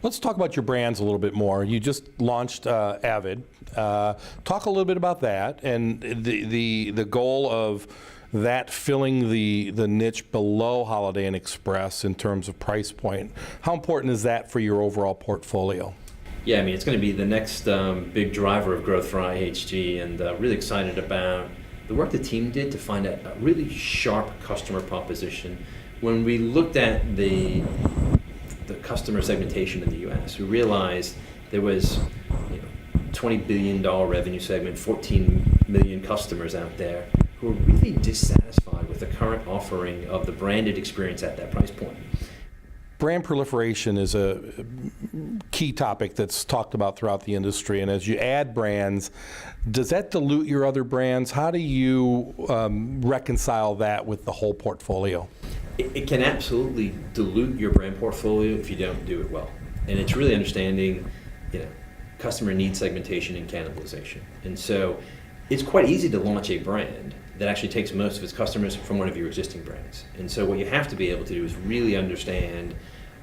Let's talk about your brands a little bit more. You just launched Avid. Talk a little bit about that and the goal of that filling the niche below Holiday Inn Express in terms of price point. How important is that for your overall portfolio? Yeah, I mean, it's going to be the next big driver of growth for IHG, and really excited about the work the team did to find a really sharp customer proposition. When we looked at the customer segmentation in the U.S., we realized there was $20 billion revenue segment, 14 million customers out there who are really dissatisfied with the current offering of the branded experience at that price point. Brand proliferation is a key topic that's talked about throughout the industry, and as you add brands, does that dilute your other brands? How do you reconcile that with the whole portfolio? It can absolutely dilute your brand portfolio if you don't do it well. And it's really understanding, customer need segmentation and cannibalization. And so it's quite easy to launch a brand that actually takes most of its customers from one of your existing brands. And so what you have to be able to do is really understand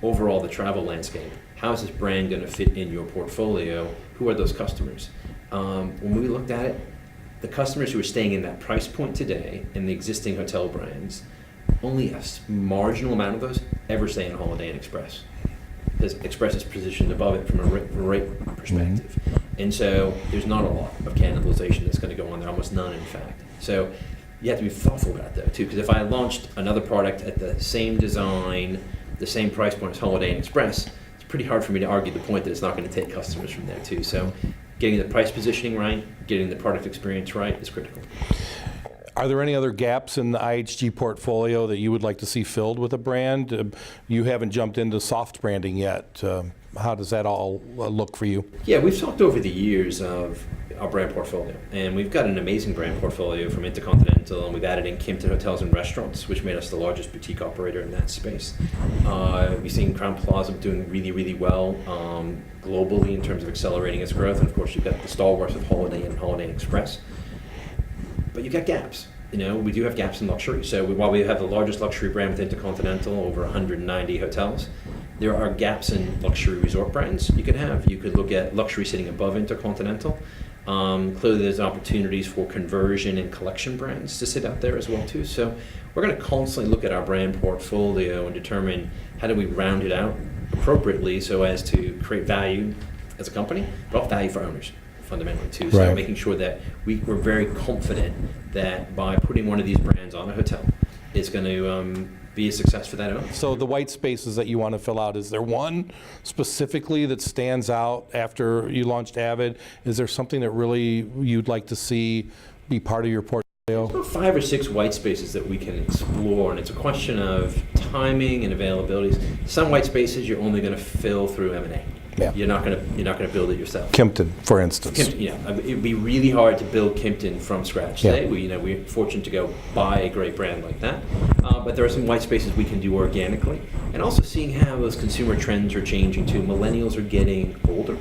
overall the travel landscape. How is this brand going to fit in your portfolio? Who are those customers? When we looked at it, the customers who are staying in that price point today in the existing hotel brands, only a marginal amount of those ever stay in Holiday Inn Express, because Express is positioned above it from a rate perspective. And so there's not a lot of cannibalization that's going to go on there, almost none in fact. So you have to be thoughtful about that too, because if I launched another product at the same design, the same price point as Holiday Inn Express, it's pretty hard for me to argue the point that it's not going to take customers from there too. So getting the price positioning right, getting the product experience right is critical. Are there any other gaps in the IHG portfolio that you would like to see filled with a brand? You haven't jumped into soft branding yet. How does that all look for you? Yeah, we've talked over the years of our brand portfolio, and we've got an amazing brand portfolio from InterContinental, and we've added in Kimpton Hotels and Restaurants, which made us the largest boutique operator in that space. We've seen Crowne Plaza doing really, really well globally in terms of accelerating its growth, and of course you've got the stalwarts of Holiday Inn and Holiday Inn Express. But you've got gaps. We do have gaps in luxury. So while we have the largest luxury brand with InterContinental, over 190 hotels, there are gaps in luxury resort brands you could have. You could look at luxury sitting above InterContinental. Clearly there's opportunities for conversion and collection brands to sit out there as well too. So we're going to constantly look at our brand portfolio and determine how do we round it out appropriately so as to create value as a company, but also value for owners fundamentally too. So Right. making sure that we're very confident that by putting one of these brands on a hotel, it's going to be a success for that owner. So the white spaces that you want to fill out, is there one specifically that stands out after you launched Avid? Is there something that really you'd like to see be part of your portfolio? There are 5 or 6 white spaces that we can explore, and it's a question of timing and availability. Some white spaces you're only going to fill through M&A. Yeah. You're not going to build it yourself. Kimpton, for instance. Kimpton, it would be really hard to build Kimpton from scratch. Yeah. Today, we're fortunate to go buy a great brand like that. But there are some white spaces we can do organically, and also seeing how those consumer trends are changing too. Millennials are getting older,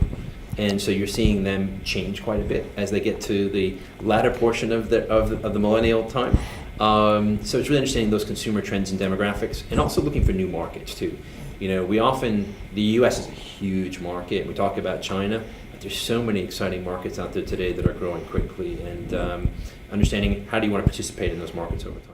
and so you're seeing them change quite a bit as they get to the latter portion of the millennial time. So it's really understanding those consumer trends and demographics, and also looking for new markets too. The U.S. is a huge market, and we talk about China, but there's so many exciting markets out there today that are growing quickly, and understanding how do you want to participate in those markets over time.